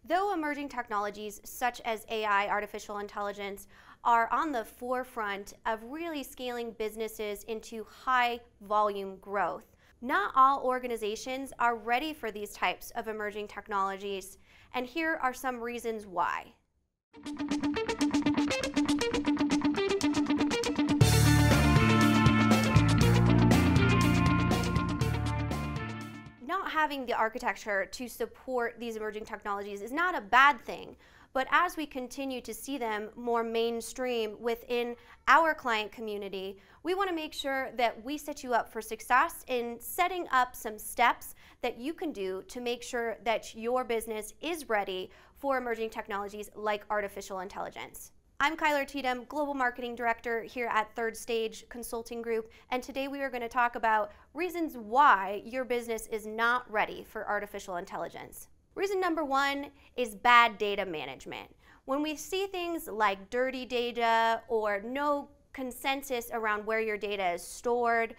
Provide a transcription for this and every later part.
Though emerging technologies such as AI, artificial intelligence, are on the forefront of really scaling businesses into high volume growth, not all organizations are ready for these types of emerging technologies, and here are some reasons why. Not having the architecture to support these emerging technologies is not a bad thing, but as we continue to see them more mainstream within our client community, we want to make sure that we set you up for success in setting up some steps that you can do to make sure that your business is ready for emerging technologies like artificial intelligence. I'm Kyler Tatum, Global Marketing Director here at Third Stage Consulting Group, and today we are going to talk about reasons why your business is not ready for artificial intelligence. Reason number one is bad data management. When we see things like dirty data or no consensus around where your data is stored,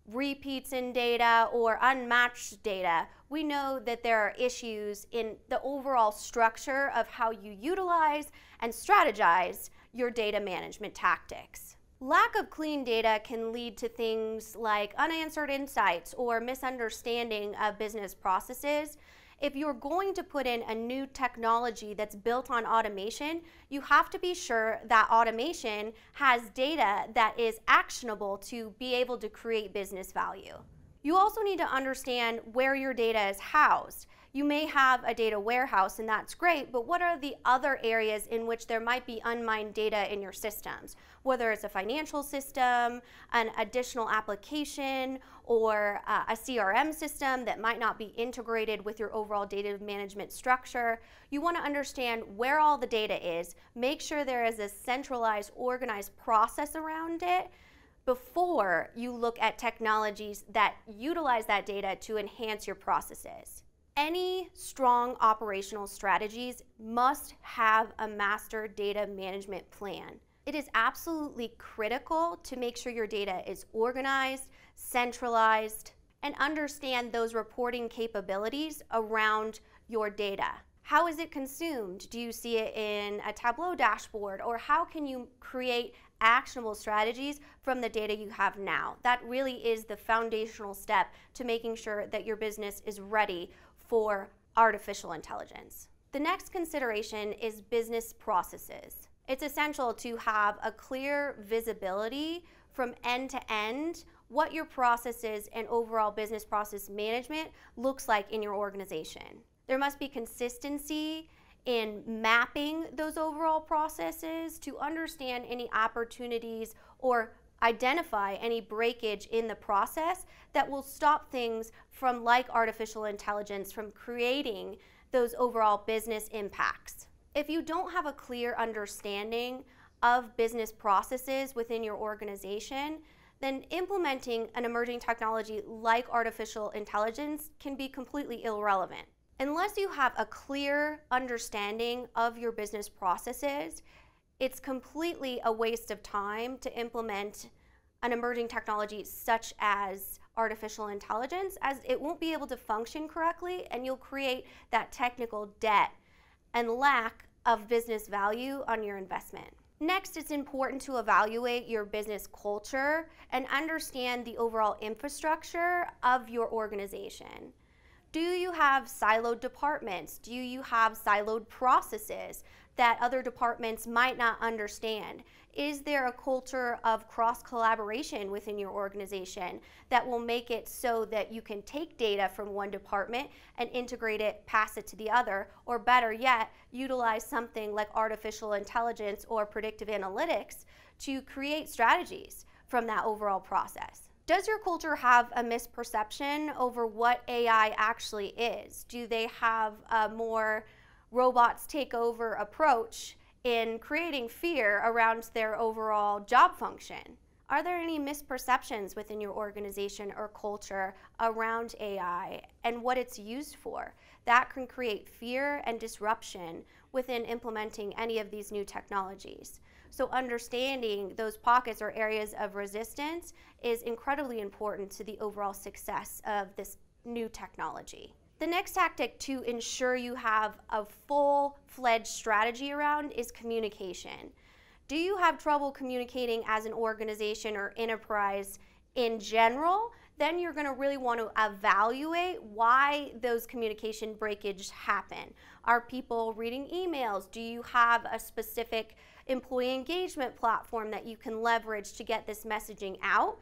repeats in data or unmatched data, we know that there are issues in the overall structure of how you utilize and strategize your data management tactics. Lack of clean data can lead to things like unanswered insights or misunderstanding of business processes. If you're going to put in a new technology that's built on automation, you have to be sure that automation has data that is actionable to be able to create business value. You also need to understand where your data is housed. You may have a data warehouse, and that's great, but what are the other areas in which there might be unmined data in your systems? Whether it's a financial system, an additional application, or a CRM system that might not be integrated with your overall data management structure. You want to understand where all the data is, make sure there is a centralized, organized process around it before you look at technologies that utilize that data to enhance your processes. Any strong operational strategies must have a master data management plan. It is absolutely critical to make sure your data is organized, centralized, and understand those reporting capabilities around your data. How is it consumed? Do you see it in a Tableau dashboard? Or how can you create actionable strategies from the data you have now? That really is the foundational step to making sure that your business is ready for artificial intelligence. The next consideration is business processes. It's essential to have a clear visibility from end to end what your processes and overall business process management looks like in your organization. There must be consistency in mapping those overall processes to understand any opportunities or identify any breakage in the process that will stop things from, like artificial intelligence, from creating those overall business impacts. If you don't have a clear understanding of business processes within your organization, then implementing an emerging technology like artificial intelligence can be completely irrelevant. Unless you have a clear understanding of your business processes, it's completely a waste of time to implement an emerging technology such as artificial intelligence, as it won't be able to function correctly, and you'll create that technical debt and lack of business value on your investment. Next, it's important to evaluate your business culture and understand the overall infrastructure of your organization. Do you have siloed departments? Do you have siloed processes that other departments might not understand? Is there a culture of cross-collaboration within your organization that will make it so that you can take data from one department and integrate it, pass it to the other, or better yet, utilize something like artificial intelligence or predictive analytics to create strategies from that overall process? Does your culture have a misperception over what AI actually is? Do they have a more robots take over approach in creating fear around their overall job function? Are there any misperceptions within your organization or culture around AI and what it's used for that can create fear and disruption within implementing any of these new technologies? So understanding those pockets or areas of resistance is incredibly important to the overall success of this new technology. The next tactic to ensure you have a full-fledged strategy around is communication. Do you have trouble communicating as an organization or enterprise in general? Then you're going to really want to evaluate why those communication breakages happen. Are people reading emails? Do you have a specific employee engagement platform that you can leverage to get this messaging out?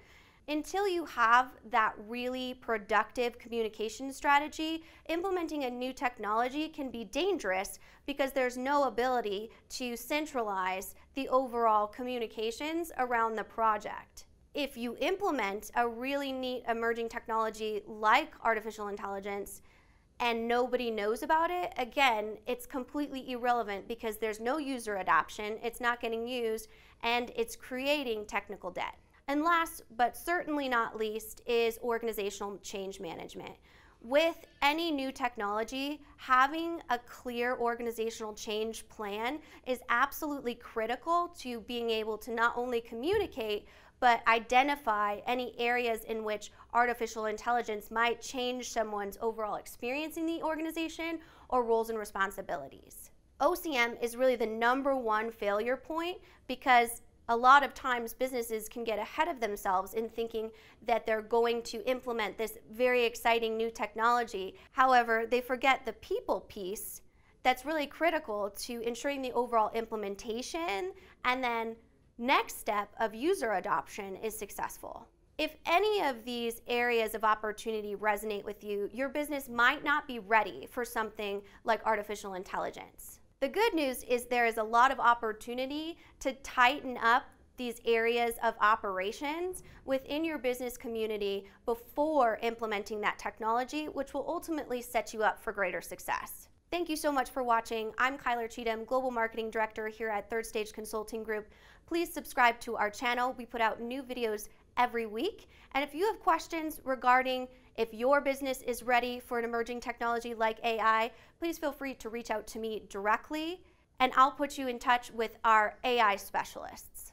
Until you have that really productive communication strategy, implementing a new technology can be dangerous because there's no ability to centralize the overall communications around the project. If you implement a really neat emerging technology like artificial intelligence and nobody knows about it, again, it's completely irrelevant because there's no user adoption, it's not getting used, and it's creating technical debt. And last, but certainly not least, is organizational change management. With any new technology, having a clear organizational change plan is absolutely critical to being able to not only communicate, but identify any areas in which artificial intelligence might change someone's overall experience in the organization or roles and responsibilities. OCM is really the #1 failure point because a lot of times businesses can get ahead of themselves in thinking that they're going to implement this very exciting new technology. However, they forget the people piece that's really critical to ensuring the overall implementation and then next step of user adoption is successful. If any of these areas of opportunity resonate with you, your business might not be ready for something like artificial intelligence. The good news is there is a lot of opportunity to tighten up these areas of operations within your business community before implementing that technology, which will ultimately set you up for greater success. Thank you so much for watching. I'm Kyler Cheatham, Global Marketing Director here at Third Stage Consulting Group. Please subscribe to our channel. We put out new videos every week. And if you have questions regarding if your business is ready for an emerging technology like AI, please feel free to reach out to me directly, and I'll put you in touch with our AI specialists.